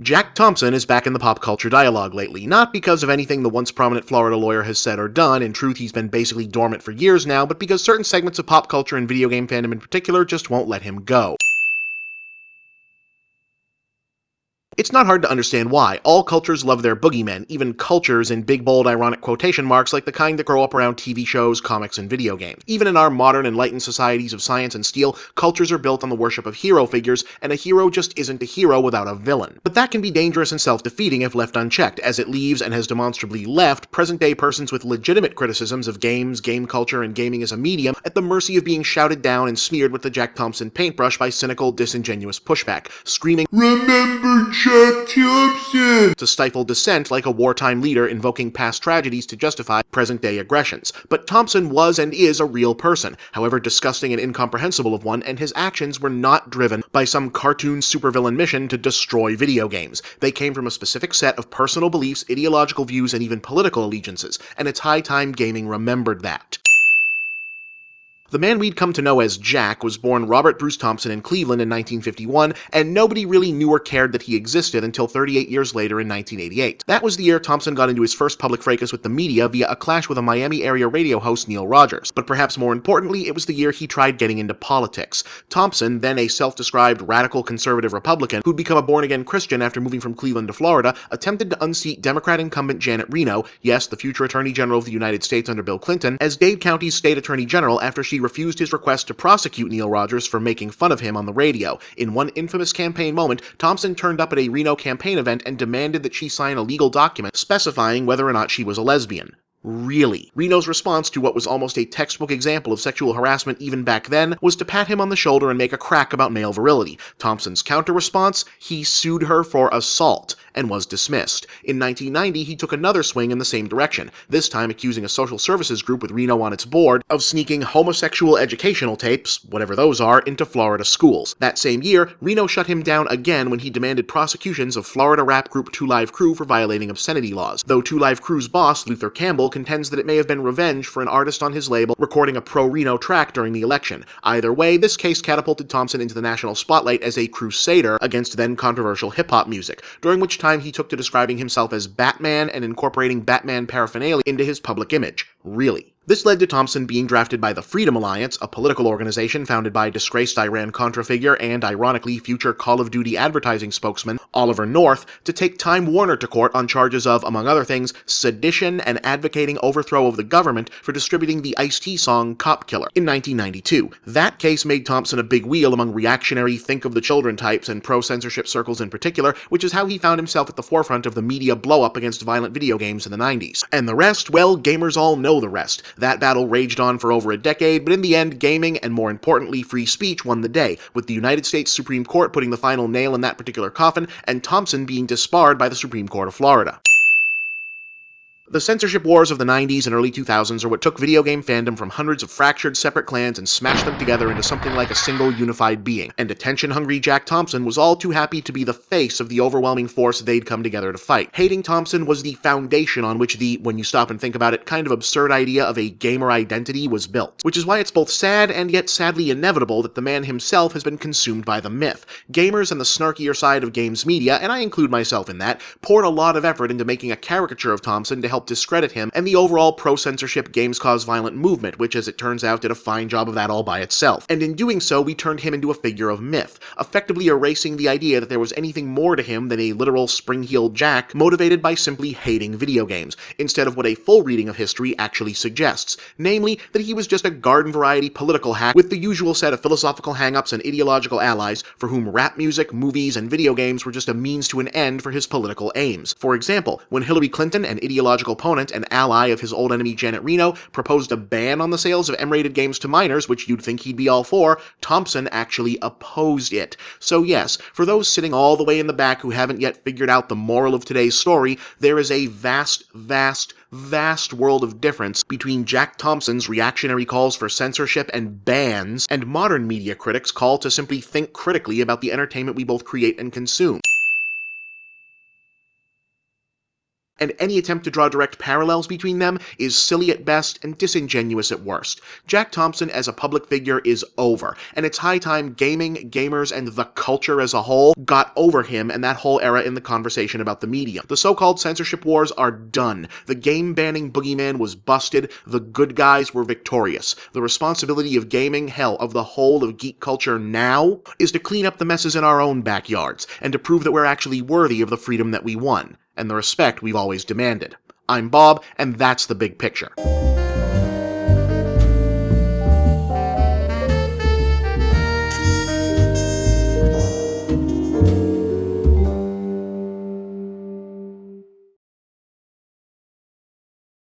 Jack Thompson is back in the pop culture dialogue lately, not because of anything the once prominent Florida lawyer has said or done. In truth, he's been basically dormant for years now, but because certain segments of pop culture and video game fandom in particular just won't let him go. It's not hard to understand why. All cultures love their boogeymen, even cultures in big, bold, ironic quotation marks like the kind that grow up around TV shows, comics, and video games. Even in our modern, enlightened societies of science and steel, cultures are built on the worship of hero figures, and a hero just isn't a hero without a villain. But that can be dangerous and self-defeating if left unchecked, as it leaves, and has demonstrably left, present-day persons with legitimate criticisms of games, game culture, and gaming as a medium at the mercy of being shouted down and smeared with the Jack Thompson paintbrush by cynical, disingenuous pushback, screaming, "Remember Jack Thompson!" to stifle dissent like a wartime leader invoking past tragedies to justify present-day aggressions. But Thompson was and is a real person, however disgusting and incomprehensible of one, and his actions were not driven by some cartoon supervillain mission to destroy video games. They came from a specific set of personal beliefs, ideological views, and even political allegiances, and it's high time gaming remembered that. The man we'd come to know as Jack was born Robert Bruce Thompson in Cleveland in 1951, and nobody really knew or cared that he existed until 38 years later in 1988. That was the year Thompson got into his first public fracas with the media via a clash with a Miami-area radio host, Neil Rogers. But perhaps more importantly, it was the year he tried getting into politics. Thompson, then a self-described radical conservative Republican who'd become a born-again Christian after moving from Cleveland to Florida, attempted to unseat Democrat incumbent Janet Reno, yes, the future Attorney General of the United States under Bill Clinton, as Dade County's state attorney general after she refused his request to prosecute Neil Rogers for making fun of him on the radio. In one infamous campaign moment, Thompson turned up at a Reno campaign event and demanded that she sign a legal document specifying whether or not she was a lesbian. Really? Reno's response to what was almost a textbook example of sexual harassment even back then was to pat him on the shoulder and make a crack about male virility. Thompson's counter-response? He sued her for assault and was dismissed. In 1990, he took another swing in the same direction, this time accusing a social services group with Reno on its board of sneaking homosexual educational tapes, whatever those are, into Florida schools. That same year, Reno shut him down again when he demanded prosecutions of Florida rap group 2 Live Crew for violating obscenity laws, though 2 Live Crew's boss, Luther Campbell, contends that it may have been revenge for an artist on his label recording a pro-Reno track during the election. Either way, this case catapulted Thompson into the national spotlight as a crusader against then-controversial hip-hop music, during which time he took to describing himself as Batman and incorporating Batman paraphernalia into his public image. Really. This led to Thompson being drafted by the Freedom Alliance, a political organization founded by disgraced Iran-Contra figure and, ironically, future Call of Duty advertising spokesman Oliver North, to take Time Warner to court on charges of, among other things, sedition and advocating overthrow of the government for distributing the Ice-T song Cop Killer in 1992. That case made Thompson a big wheel among reactionary think-of-the-children types and pro-censorship circles in particular, which is how he found himself at the forefront of the media blow-up against violent video games in the 90s. And the rest, well, gamers all know the rest. That battle raged on for over a decade, but in the end, gaming, and more importantly, free speech, won the day, with the United States Supreme Court putting the final nail in that particular coffin, and Thompson being disbarred by the Supreme Court of Florida. The censorship wars of the 90s and early 2000s are what took video game fandom from hundreds of fractured separate clans and smashed them together into something like a single unified being, and attention-hungry Jack Thompson was all too happy to be the face of the overwhelming force they'd come together to fight. Hating Thompson was the foundation on which the, when you stop and think about it, kind of absurd idea of a gamer identity was built, which is why it's both sad and yet sadly inevitable that the man himself has been consumed by the myth. Gamers and the snarkier side of games media, and I include myself in that, poured a lot of effort into making a caricature of Thompson to help discredit him and the overall pro-censorship games cause violent movement, which as it turns out did a fine job of that all by itself. And in doing so, we turned him into a figure of myth, effectively erasing the idea that there was anything more to him than a literal spring-heeled Jack motivated by simply hating video games, instead of what a full reading of history actually suggests, namely that he was just a garden-variety political hack with the usual set of philosophical hang-ups and ideological allies for whom rap music, movies, and video games were just a means to an end for his political aims. For example, when Hillary Clinton, an ideological opponent and ally of his old enemy Janet Reno, proposed a ban on the sales of M-rated games to minors, which you'd think he'd be all for, Thompson actually opposed it. So yes, for those sitting all the way in the back who haven't yet figured out the moral of today's story, there is a vast world of difference between Jack Thompson's reactionary calls for censorship and bans, and modern media critics' call to simply think critically about the entertainment we both create and consume. and any attempt to draw direct parallels between them is silly at best and disingenuous at worst. Jack Thompson as a public figure is over, and it's high time gaming, gamers, and the culture as a whole got over him and that whole era in the conversation about the medium. The so-called censorship wars are done. The game-banning boogeyman was busted. The good guys were victorious. The responsibility of gaming, hell, of the whole of geek culture now, is to clean up the messes in our own backyards, and to prove that we're actually worthy of the freedom that we won, and the respect we've always demanded. I'm Bob, and that's the big picture.